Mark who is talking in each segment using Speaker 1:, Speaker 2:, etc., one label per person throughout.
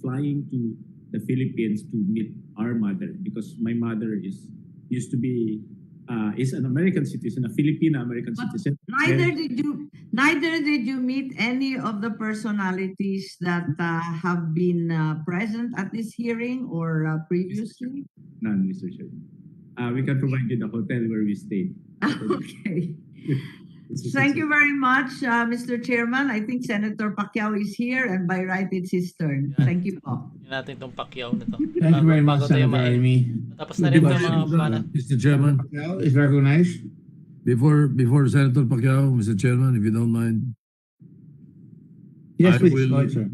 Speaker 1: flying to the Philippines to meet our mother, because my mother used to be is an American citizen, a Filipino American citizen.
Speaker 2: Neither did you meet any of the personalities that have been present at this hearing or previously?
Speaker 1: None, Mr. Chairman. We can provide you the hotel where we stayed.
Speaker 2: Okay. Thank you very much, Mr. Chairman. I think Senator Pacquiao is here, and by right, it's his turn. Thank you po.
Speaker 3: Yan natin itong Pacquiao na to.
Speaker 4: Thank you very much, Senator Amy.
Speaker 3: Tapos na rin itong mga pangalan.
Speaker 4: Mr. Chairman, is recognized.
Speaker 5: Before Senator Pacquiao, Mr. Chairman, if you don't mind.
Speaker 4: Yes, please. Go ahead, sir.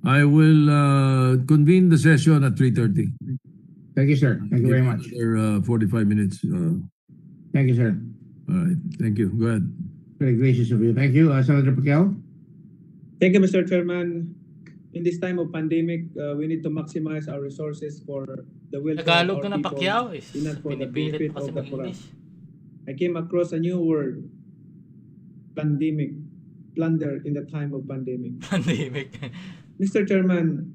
Speaker 5: I will convene the session at 3:30.
Speaker 4: Thank you, sir. Thank you very much.
Speaker 5: Another 45 minutes.
Speaker 4: Thank you, sir.
Speaker 5: All right. Thank you. Go ahead.
Speaker 4: Very gracious of you. Thank you, Senator Pacquiao.
Speaker 6: Thank you, Mr. Chairman. In this time of pandemic, we need to maximize our resources for the welfare
Speaker 3: Tagalog
Speaker 6: of
Speaker 3: ka
Speaker 6: our
Speaker 3: na
Speaker 6: people,
Speaker 3: Pacquiao.
Speaker 6: not for the
Speaker 3: Pinipilit
Speaker 6: benefit
Speaker 3: pa kasi
Speaker 6: of the poor.
Speaker 3: mag-English.
Speaker 6: I came across a new word, pandemic, plunder in the time of pandemic.
Speaker 3: Pandemic.
Speaker 6: Mr. Chairman,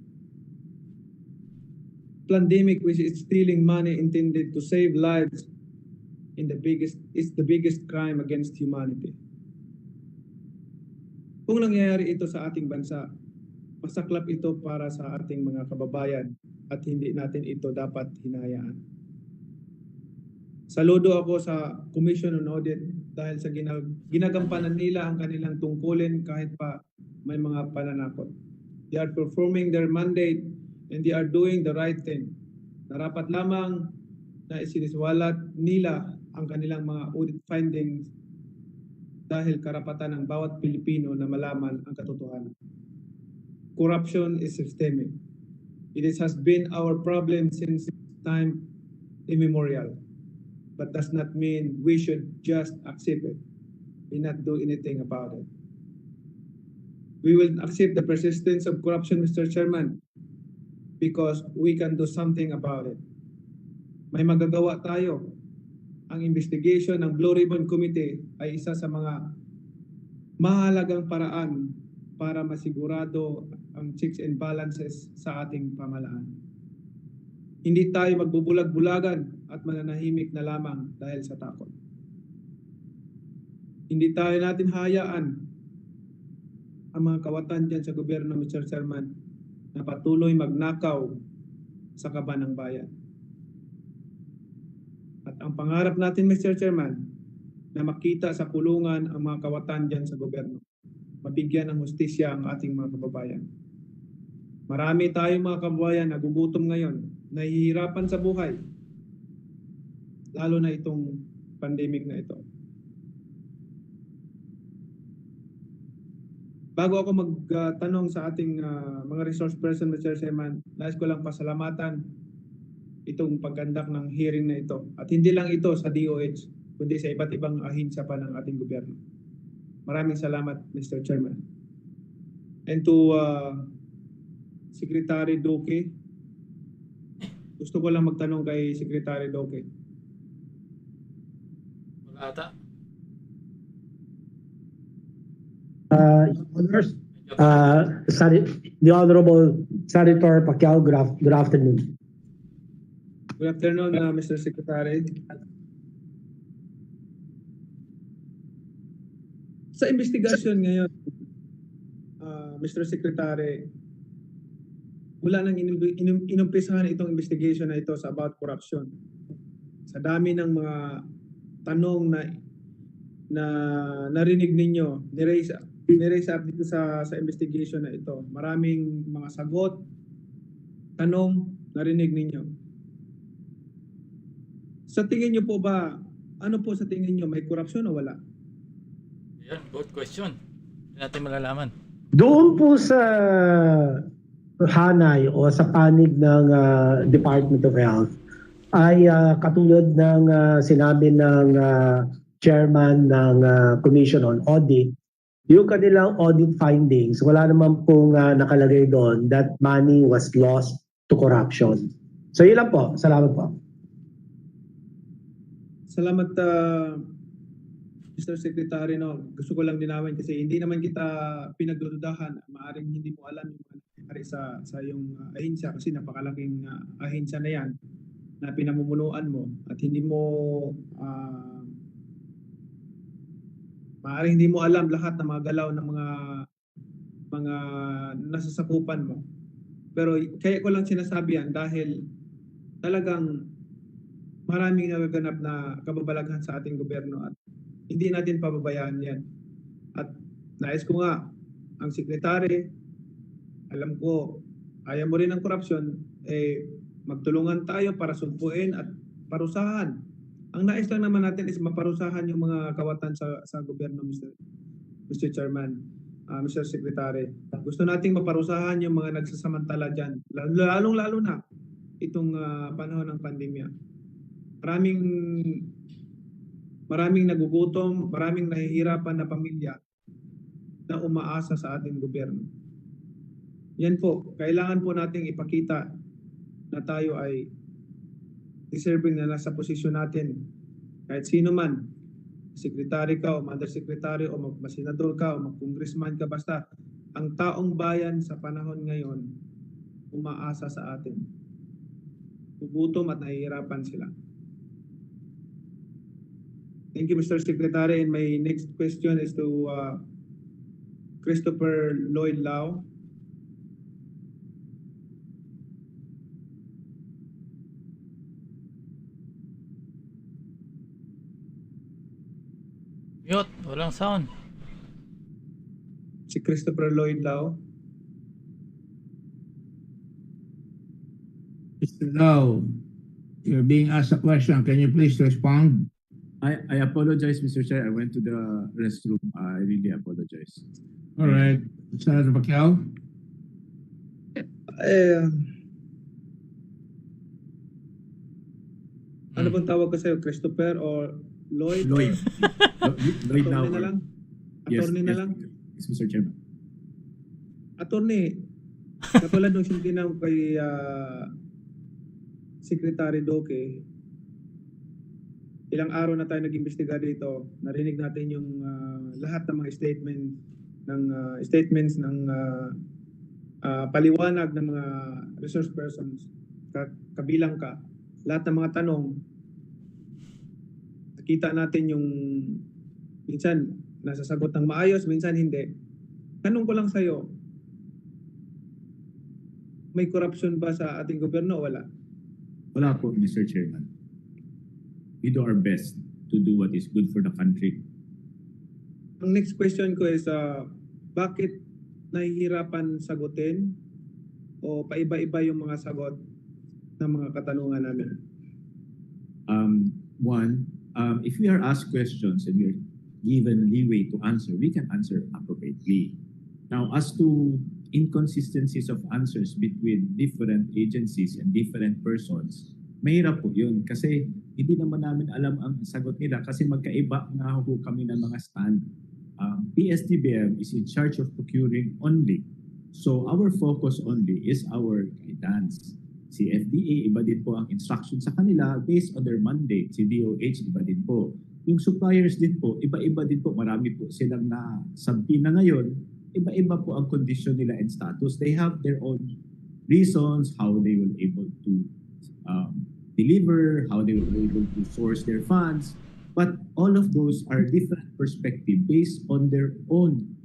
Speaker 6: pandemic, which is stealing money intended to save lives, is the biggest crime against humanity. Kung nangyayari ito sa ating bansa, masaklap ito para sa ating mga kababayan at hindi natin ito dapat hinayaan. Saludo ako sa Commission on Audit dahil sa ginagampanan nila ang kanilang tungkulin kahit pa may mga pananakot. They are performing their mandate and they are doing the right thing. Narapat lamang na isiniswalat nila ang kanilang mga audit findings dahil karapatan ng bawat Pilipino na malaman ang katotohanan. Corruption is systemic. It has been our problem since time immemorial, but does not mean we should just accept it and not do anything about it. We will accept the persistence of corruption, Mr. Chairman, because we can do something about it. May magagawa tayo. Ang investigation ng Blue Ribbon Committee ay isa sa mga mahalagang paraan para masigurado ang checks and balances sa ating pamahalaan. Hindi tayo magbubulag-bulagan at mananahimik na lamang dahil sa takot. Hindi tayo natin hayaan ang mga kawatan dyan sa gobyerno, Mr. Chairman, na patuloy magnakaw sa kaban ng bayan. At ang pangarap natin, Mr. Chairman, na makita sa kulungan ang mga kawatan dyan sa gobyerno. Mabigyan ng hustisya ang ating mga kababayan. Marami tayong mga kababayan na gugutom ngayon, nahihirapan sa buhay, lalo na itong pandemic na ito. Bago ako magtanong sa ating mga resource person, Mr. Chairman, nais ko lang pasalamatan itong paggandak ng hearing na ito. At hindi lang ito sa DOH, kundi sa iba't ibang ahensya pa ng ating gobyerno. Maraming salamat, Mr. Chairman. And to Secretary Doke, gusto ko lang magtanong kay Secretary Doke.
Speaker 3: Wala ata.
Speaker 7: Honors, the Honorable Senator Pacquiao, good afternoon.
Speaker 6: Good afternoon, Mr. Secretary. Sa investigasyon ngayon, Mr. Secretary, wala nang inumpisahan itong investigation na ito sa about corruption. Sa dami ng mga tanong na narinig ninyo, ni-raise up dito sa investigation na ito. Maraming mga sagot, tanong, narinig ninyo. Sa tingin nyo po ba, ano po sa tingin nyo, may corruption o wala?
Speaker 3: Yan, good question. Hindi natin malalaman.
Speaker 7: Doon po sa hanay o sa panig ng Department of Health ay katulad ng sinabi ng chairman ng Commission on Audit, yung kanilang audit findings, wala naman pong nakalagay doon that money was lost to corruption. So yun lang po. Salamat po.
Speaker 6: Salamat, Mr. Secretary, no, gusto ko lang linawin kasi hindi naman kita pinagdududahan. Maaring hindi mo alam yung mga nangyari sa iyong ahensya kasi napakalaking ahensya na yan na pinamumunuan mo at hindi mo maaring hindi mo alam lahat ng mga galaw ng mga nasasakupan mo. Pero kaya ko lang sinasabi yan dahil talagang maraming nagaganap na kababalaghan sa ating gobyerno at hindi natin pababayaan yan. At nais ko nga, ang sekretary, alam ko, ayaw mo rin ng korupsyon, magtulungan tayo para sumpuin at parusahan. Ang nais lang naman natin is maparusahan yung mga kawatan sa gobyerno, Mr. Chairman, Mr. Secretary. Gusto nating maparusahan yung mga nagsasamantala dyan, lalong-lalo na itong panahon ng pandemya. Maraming nagugutom, maraming nahihirapan na pamilya na umaasa sa ating gobyerno. Yan po, kailangan po nating ipakita na tayo ay deserving na nasa posisyon natin. Kahit sino man, secretary ka o mother secretary o masenador ka o mag-congressman ka, basta ang taong bayan sa panahon ngayon umaasa sa atin. Gugutom at nahihirapan sila. Thank you, Mr. Secretary. And my next question is to Christopher Lloyd Lau.
Speaker 3: Mute, walang sound.
Speaker 6: Si Christopher Lloyd Lau.
Speaker 4: Mr. Lau, you're being asked a question. Can you please respond?
Speaker 1: I apologize, Mr. Chair. I went to the restroom. I really apologize.
Speaker 4: All right. Senator Pacquiao?
Speaker 6: Ano bang tawag ko sa'yo? Christopher or Lloyd?
Speaker 1: Lloyd. Lloyd now.
Speaker 6: Attorney na lang? Attorney na lang?
Speaker 1: Yes, Mr. Chairman.
Speaker 6: Attorney, katulad nung sinabi kay Secretary Doke, ilang araw na tayo nag-imbestiga dito, narinig natin yung lahat ng mga statements ng paliwanag ng mga resource persons, kabilang ka, lahat ng mga tanong, nakita natin yung minsan nasasagot ng maayos, minsan hindi. Tanong ko lang sa'yo, may corruption ba sa ating gobyerno o wala?
Speaker 1: Wala po, Mr. Chairman. We do our best to do what is good for the country.
Speaker 6: Ang next question ko is, bakit nahihirapan sagutin o paiba-iba yung mga sagot ng mga katanungan namin?
Speaker 1: One, if we are asked questions and we are given leeway to answer, we can answer appropriately. Now, as to inconsistencies of answers between different agencies and different persons, mahirap po yun kasi hindi naman namin alam ang sagot nila kasi magkaiba nga ho kami ng mga stand. PSTBM is in charge of procuring only. So our focus only is our guidance. Si FDA, iba din po ang instruction sa kanila based on their mandate. Si DOH, iba din po. Yung suppliers din po, iba-iba din po. Marami po silang nasabi na ngayon, iba-iba po ang condition nila and status. They have their own reasons how they will able to deliver, how they will be able to source their funds. But all of those are different perspective based on their own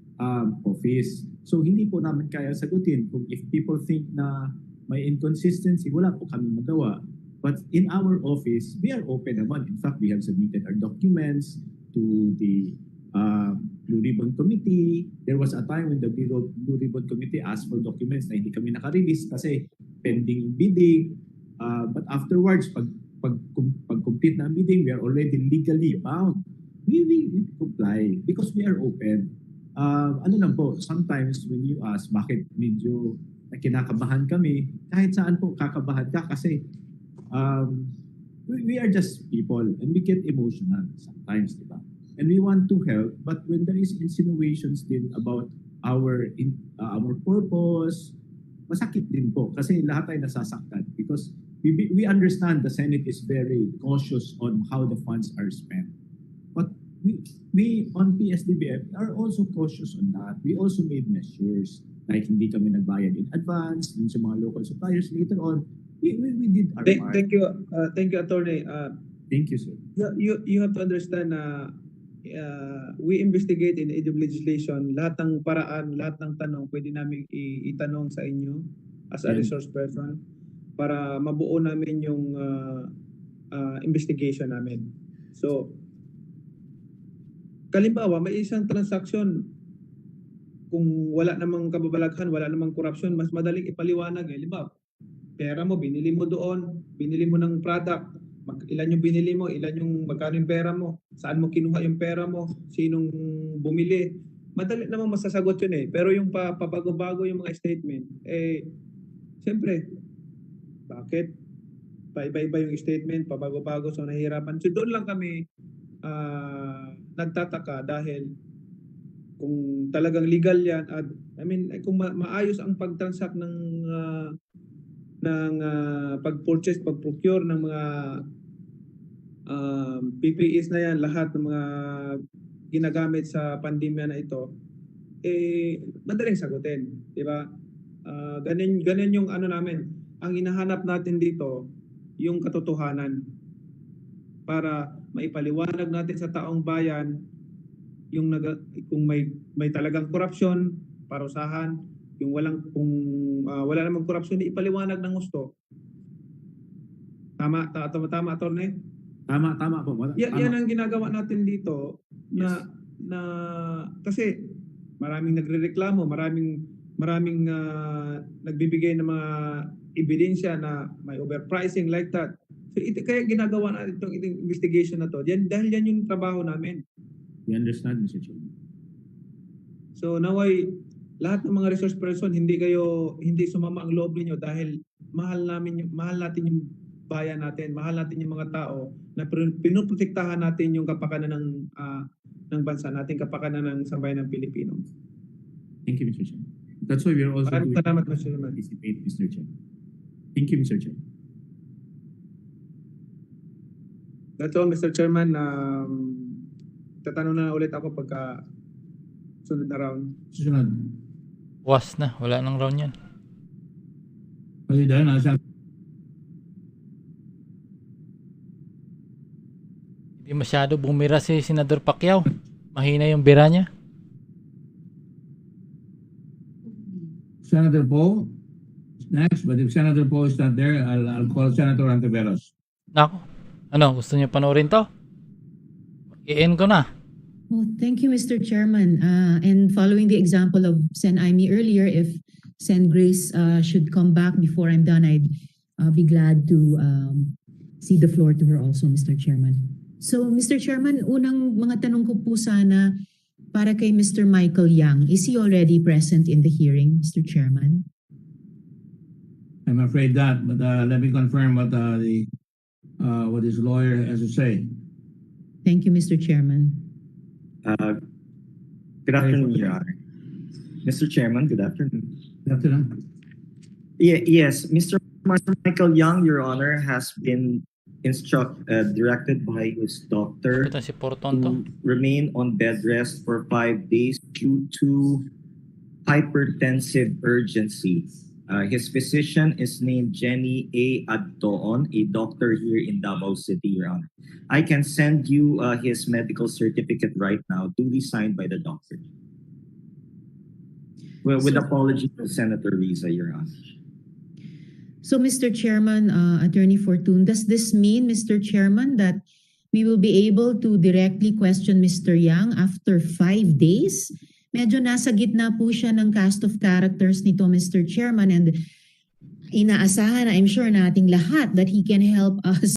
Speaker 1: office. So hindi po namin kaya sagutin kung if people think na may inconsistency, wala po kami magawa. But in our office, we are open naman. In fact, we have submitted our documents to the Blue Ribbon Committee. There was a time when the Blue Ribbon Committee asked for documents na hindi kami naka-release kasi pending bidding. But afterwards, pag-complete na ang bidding, we are already legally bound. We comply because we are open. Ano lang po, sometimes when you ask bakit medyo kinakabahan kami, kahit saan po kakabahan ka kasi we are just people and we get emotional sometimes, di ba? And we want to help, but when there is insinuations din about our purpose, masakit din po kasi lahat tayo nasasaktan because we understand the Senate is very cautious on how the funds are spent. But we on PSDBF are also cautious on that. We also made measures. Like hindi kami nagbayad in advance dun sa mga local suppliers. Later on, we did our part.
Speaker 6: Thank you, Attorney.
Speaker 1: Thank you, sir.
Speaker 6: You have to understand na we investigate in aid of legislation. Lahat ng paraan, lahat ng tanong pwede namin itanong sa inyo as a
Speaker 1: Yeah.
Speaker 6: resource person para mabuo namin yung investigation namin. So, kalimbawa, may isang transaction kung wala namang kababalaghan, wala namang corruption, mas madaling ipaliwanag. Halimbawa, pera mo, binili mo doon, binili mo ng product, ilan yung binili mo, ilan yung magkano yung pera mo, saan mo kinuha yung pera mo, sinong bumili. Madali namang masasagot yun eh. Pero yung pabago-bago yung mga statement, siyempre, bakit? Iba-iba yung statement, pabago-bago, so nahihirapan. So doon lang kami nagtataka dahil kung talagang legal yan at kung maayos ang pag-transact ng pag-purchase, pag-procure ng mga PPEs na yan, lahat ng mga ginagamit sa pandemya na ito, madaling sagutin, di ba? Ganun yung ano namin. Ang hinahanap natin dito, yung katotohanan para maipaliwanag natin sa taong bayan yung kung may talagang korupsyon, parusahan, yung wala namang korupsyon, ipaliwanag ng gusto. Tama, Attorney?
Speaker 1: Tama po.
Speaker 6: Yan ang ginagawa natin dito na kasi maraming nagrereklamo, maraming nagbibigay ng mga ebidensya na may overpricing like that. So kaya ginagawa natin itong investigation na to. Dahil yan yung trabaho namin.
Speaker 1: We understand, Mr. Chairman.
Speaker 6: So naway lahat ng mga resource person hindi sumama ang loob niyo dahil mahal natin yung bayan natin, mahal natin yung mga tao na pinoprotektahan natin yung kapakanan ng bansa natin, kapakanan ng sambayan ng Pilipino.
Speaker 1: Thank you, Mr. Chairman. That's why we are also
Speaker 6: Maraming
Speaker 1: doing
Speaker 6: salamat, Mr. Chairman.
Speaker 1: participate, Mr. Chairman. Thank you, Mr. Chairman.
Speaker 6: That's all, Mr. Chairman. Tatanong na ulit ako pagka sunod na round.
Speaker 4: Susunod.
Speaker 3: Was na. Wala nang round yan.
Speaker 4: Kasi dahil nasa
Speaker 3: Hindi masyado bumira si Senador Pacquiao. Mahina yung bira niya.
Speaker 4: Senator Poe is next, but if Senator Poe is not there, I'll call Senator Antiveros.
Speaker 3: Nako. Ano, gusto niyo panoorin to? I-end ko na.
Speaker 8: Oh, thank you, Mr. Chairman. And following the example of Sen. Aimee earlier, if Sen. Grace should come back before I'm done, I'd be glad to cede the floor to her also, Mr. Chairman. So, Mr. Chairman, unang mga tanong ko po sana para kay Mr. Michael Yang. Is he already present in the hearing, Mr. Chairman?
Speaker 4: I'm afraid that, but let me confirm what his lawyer has to say.
Speaker 8: Thank you, Mr. Chairman.
Speaker 9: Good afternoon, Your Honor. Mr. Chairman, good afternoon.
Speaker 4: Good afternoon.
Speaker 9: Yes, Mr. Michael Young, Your Honor, has been directed by his doctor
Speaker 3: Ito si Porton to.
Speaker 9: to remain on bed rest for 5 days due to hypertensive urgency. His physician is named Jenny A. Adtoon, a doctor here in Davao City, Your Honor. I can send you his medical certificate right now, duly signed by the doctor. Well, with apology to Senator Riza, Your Honor.
Speaker 8: So, Mr. Chairman, Attorney Fortun, does this mean, Mr. Chairman, that we will be able to directly question Mr. Yang after 5 days? Medyo nasa gitna po siya ng cast of characters nito, Mr. Chairman, and inaasahan na I'm sure nating lahat that he can help us